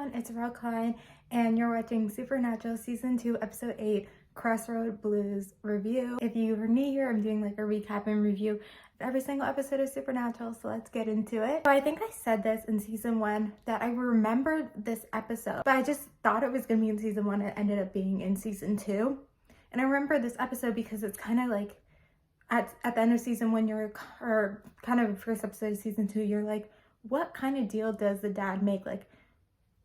everyone, it's Rockline, and you're watching Supernatural Season 2, Episode 8, Crossroad Blues Review. If you are new here, I'm doing like a recap and review of every single episode of Supernatural, so let's get into it. So I think I said this in Season 1, that I remembered this episode, but I just thought it was going to be in Season 1, it ended up being in Season 2. And I remember this episode because it's kind of like, at the end of Season 1, or kind of first episode of Season 2, you're like, what kind of deal does the dad make, like,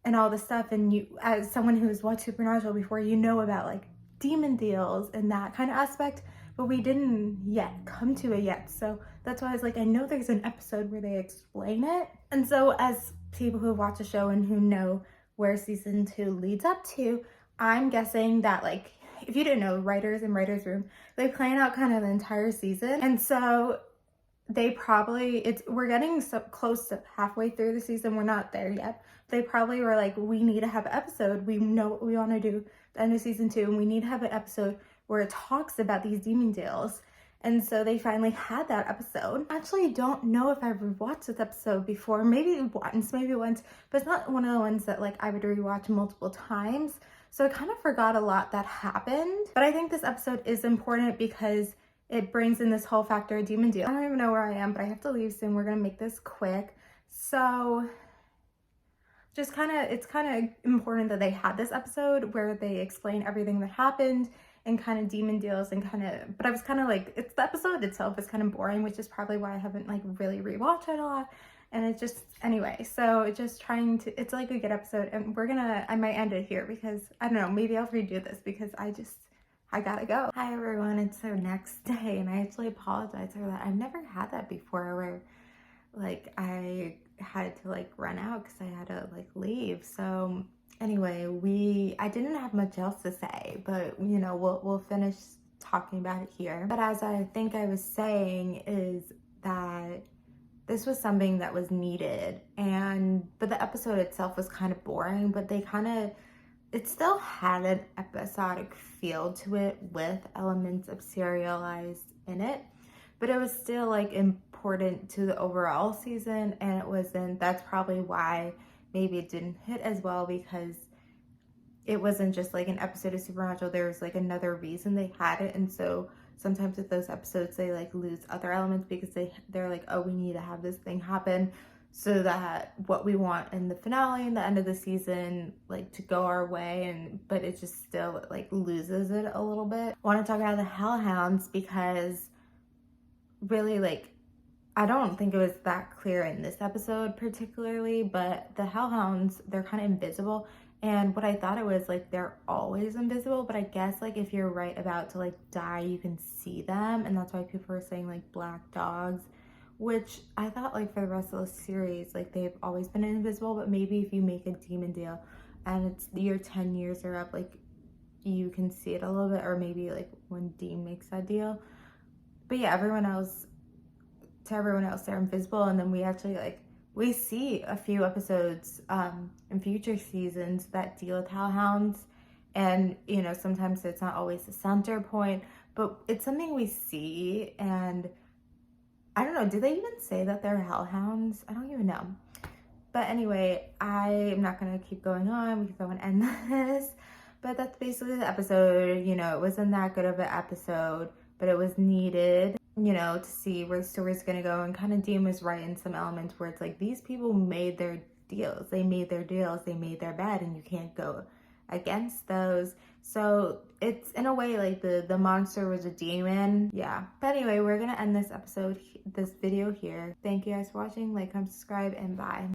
and all this stuff? And you, as someone who's watched Supernatural before, you know about like demon deals and that kind of aspect, but we didn't yet come to it yet. So that's why I was like, I know there's an episode where they explain it. And so as people who watch the show and who know where Season 2 leads up to, I'm guessing that, like, if you didn't know, writers in writers room, they plan out kind of the entire season. And so they probably, we're getting so close to halfway through the season, we're not there yet. They probably were like, we need to have an episode, we know what we want to do the end of Season 2, and we need to have an episode where it talks about these demon deals. And so they finally had that episode. I actually don't know if I've rewatched this episode before, maybe once, but it's not one of the ones that like I would rewatch multiple times. So I kind of forgot a lot that happened, but I think this episode is important because it brings in this whole factor of demon deal. I don't even know where I am, but I have to leave soon. We're gonna make this quick. So just it's kind of important that they had this episode where they explain everything that happened and kind of demon deals and but I was kind of like, the episode itself is kind of boring, which is probably why I haven't like really rewatched it a lot. And it just, anyway, so just trying to, it's like a good episode, and I might end it here because I don't know, maybe I'll redo this because I gotta go. Hi everyone, it's the next day, and I actually apologize for that. I've never had that before where like I had to like run out because I had to like leave. So anyway, I didn't have much else to say, but you know, we'll finish talking about it here. But as I think I was saying is that this was something that was needed, but the episode itself was kind of boring, but it still had an episodic feel to it with elements of serialized in it, but it was still like important to the overall season, and that's probably why maybe it didn't hit as well, because it wasn't just like an episode of Supernatural, there was like another reason they had it. And so sometimes with those episodes they like lose other elements because they're like, oh, we need to have this thing happen so that what we want in the finale and the end of the season like to go our way, but it just still like loses it a little bit. I want to talk about the Hellhounds because really, like, I don't think it was that clear in this episode particularly, but the Hellhounds, they're kind of invisible. And what I thought it was, like, they're always invisible, but I guess, like, if you're right about to, like, die, you can see them. And that's why people are saying, like, black dogs, which I thought, like, for the rest of the series, like, they've always been invisible. But maybe if you make a demon deal and your 10 years are up, like, you can see it a little bit. Or maybe, like, when Dean makes that deal. But yeah, everyone else, they're invisible. And then we actually, like, we see a few episodes in future seasons that deal with hellhounds, and you know, sometimes it's not always the center point, but it's something we see. And I don't know, do they even say that they're hellhounds? I don't even know. But anyway, I'm not gonna keep going on because I want to end this, but that's basically the episode. You know, it wasn't that good of an episode, but it was needed, you know, to see where the story's gonna go. And kind of Dean was right in some elements where it's like, these people made their deals, they made their bed, and you can't go against those. So it's in a way like the monster was a demon. Yeah, but anyway, we're gonna end this video here. Thank you guys for watching. Like, comment, subscribe, and bye.